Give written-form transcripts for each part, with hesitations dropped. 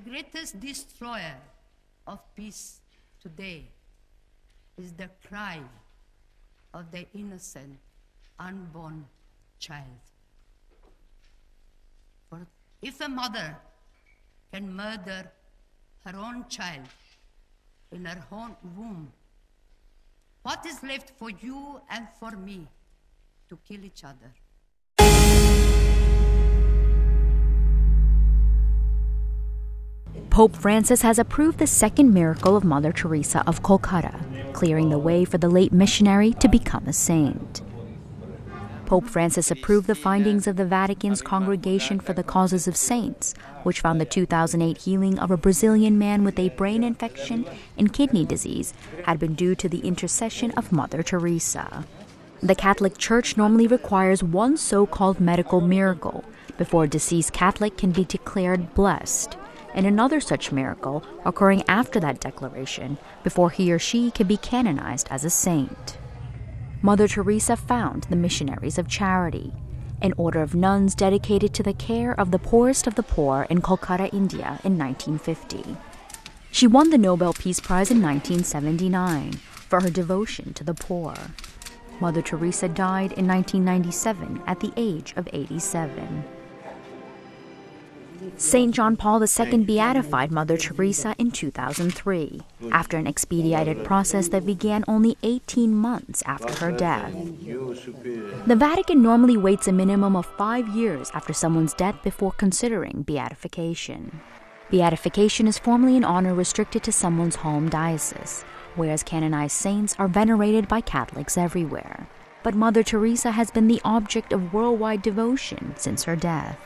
The greatest destroyer of peace today is the cry of the innocent, unborn child. For if a mother can murder her own child in her own womb, what is left for you and for me to kill each other? Pope Francis has approved the second miracle of Mother Teresa of Kolkata, clearing the way for the late missionary to become a saint. Pope Francis approved the findings of the Vatican's Congregation for the Causes of Saints, which found the 2008 healing of a Brazilian man with a brain infection and kidney disease had been due to the intercession of Mother Teresa. The Catholic Church normally requires one so-called medical miracle before a deceased Catholic can be declared blessed, and another such miracle occurring after that declaration before he or she can be canonized as a saint. Mother Teresa found the Missionaries of Charity, an order of nuns dedicated to the care of the poorest of the poor in Kolkata, India in 1950. She won the Nobel Peace Prize in 1979 for her devotion to the poor. Mother Teresa died in 1997 at the age of 87. St. John Paul II beatified Mother Teresa in 2003, after an expedited process that began only 18 months after her death. The Vatican normally waits a minimum of 5 years after someone's death before considering beatification. Beatification is formally an honor restricted to someone's home diocese, whereas canonized saints are venerated by Catholics everywhere. But Mother Teresa has been the object of worldwide devotion since her death.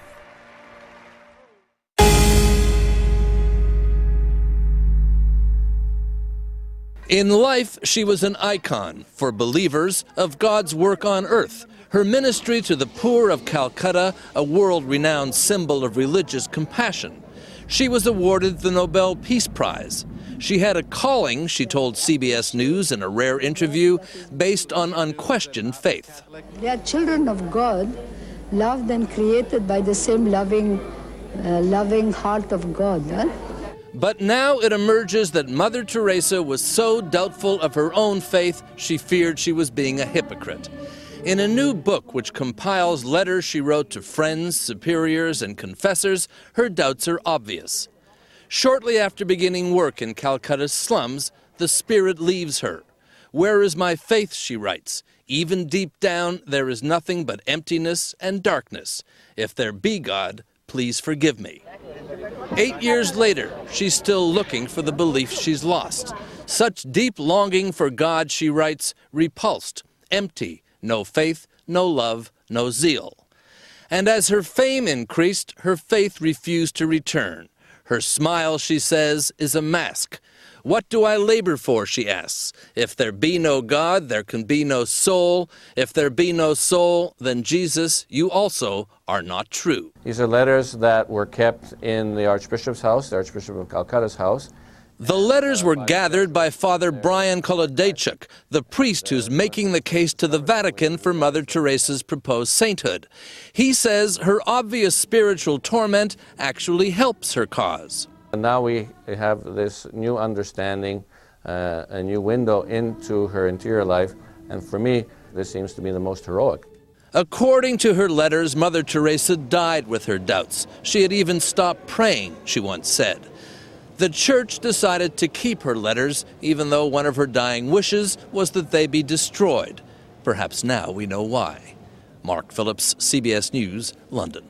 In life, she was an icon for believers of God's work on earth. Her ministry to the poor of Calcutta, a world-renowned symbol of religious compassion. She was awarded the Nobel Peace Prize. She had a calling, she told CBS News in a rare interview, based on unquestioned faith. They are children of God, loved and created by the same loving heart of God. Huh? But now it emerges that Mother Teresa was so doubtful of her own faith, she feared she was being a hypocrite. In a new book which compiles letters she wrote to friends, superiors, and confessors, her doubts are obvious. Shortly after beginning work in Calcutta's slums, the spirit leaves her. "Where is my faith?" she writes. "Even deep down, there is nothing but emptiness and darkness. If there be God, please forgive me." 8 years later, she's still looking for the belief she's lost. Such deep longing for God, she writes, repulsed, empty, no faith, no love, no zeal. And as her fame increased, her faith refused to return. Her smile, she says, is a mask. "What do I labor for?" she asks. "If there be no God, there can be no soul. If there be no soul, then Jesus, you also are not true." These are letters that were kept in the Archbishop's house, the Archbishop of Calcutta's house. The letters were gathered by Father Brian Kolodejchuk, the priest who's making the case to the Vatican for Mother Teresa's proposed sainthood. He says her obvious spiritual torment actually helps her cause. And now we have this new understanding, a new window into her interior life, and for me, this seems to be the most heroic. According to her letters, Mother Teresa died with her doubts. She had even stopped praying, she once said. The Church decided to keep her letters, even though one of her dying wishes was that they be destroyed. Perhaps now we know why. Mark Phillips, CBS News, London.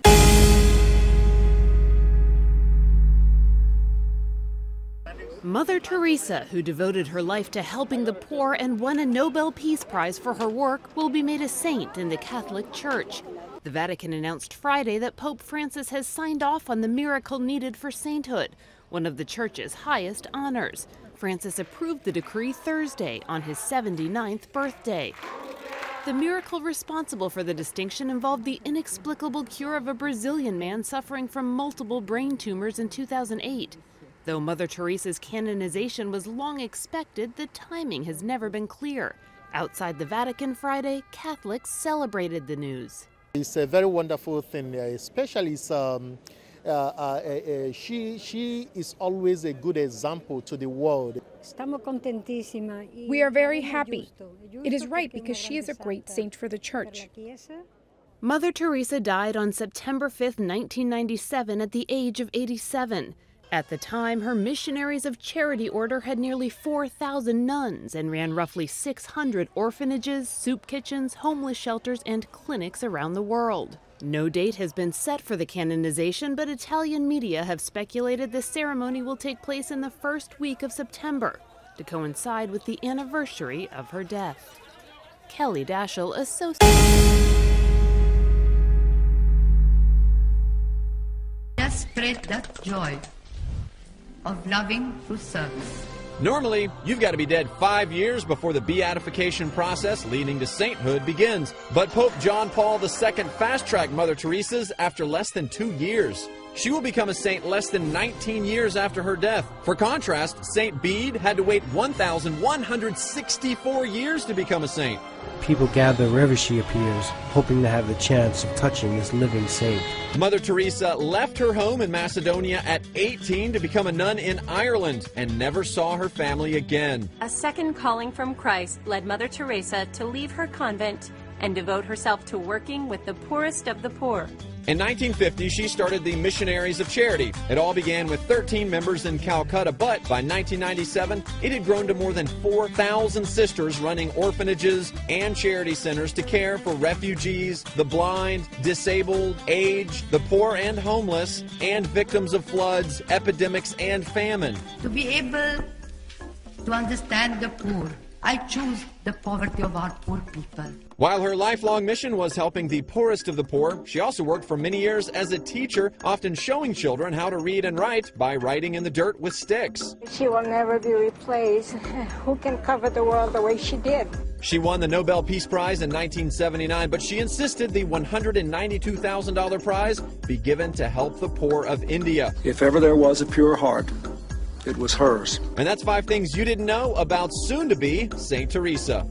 Mother Teresa, who devoted her life to helping the poor and won a Nobel Peace Prize for her work, will be made a saint in the Catholic Church. The Vatican announced Friday that Pope Francis has signed off on the miracle needed for sainthood, one of the Church's highest honors. Francis approved the decree Thursday on his 79th birthday. The miracle responsible for the distinction involved the inexplicable cure of a Brazilian man suffering from multiple brain tumors in 2008. Though Mother Teresa's canonization was long expected, the timing has never been clear. Outside the Vatican Friday, Catholics celebrated the news. It's a very wonderful thing, especially she is always a good example to the world. We are very happy. It is right because she is a great saint for the Church. Mother Teresa died on September 5, 1997, at the age of 87. At the time, her Missionaries of Charity order had nearly 4,000 nuns and ran roughly 600 orphanages, soup kitchens, homeless shelters, and clinics around the world. No date has been set for the canonization, but Italian media have speculated the ceremony will take place in the first week of September, to coincide with the anniversary of her death. Kelly Daschle, Just spread that joy of loving through service. Normally, you've got to be dead 5 years before the beatification process leading to sainthood begins. But Pope John Paul II fast-tracked Mother Teresa's after less than 2 years. She will become a saint less than 19 years after her death. For contrast, Saint Bede had to wait 1,164 years to become a saint. People gather wherever she appears, hoping to have the chance of touching this living saint. Mother Teresa left her home in Macedonia at 18 to become a nun in Ireland and never saw her family again. A second calling from Christ led Mother Teresa to leave her convent and devote herself to working with the poorest of the poor. In 1950, she started the Missionaries of Charity. It all began with 13 members in Calcutta, but by 1997, it had grown to more than 4,000 sisters running orphanages and charity centers to care for refugees, the blind, disabled, aged, the poor and homeless, and victims of floods, epidemics, and famine. To be able to understand the poor, I choose the poverty of our poor people. While her lifelong mission was helping the poorest of the poor, she also worked for many years as a teacher, often showing children how to read and write by writing in the dirt with sticks. She will never be replaced. Who can cover the world the way she did? She won the Nobel Peace Prize in 1979, but she insisted the $192,000 prize be given to help the poor of India. If ever there was a pure heart, it was hers. And that's 5 things you didn't know about soon-to-be Saint Teresa.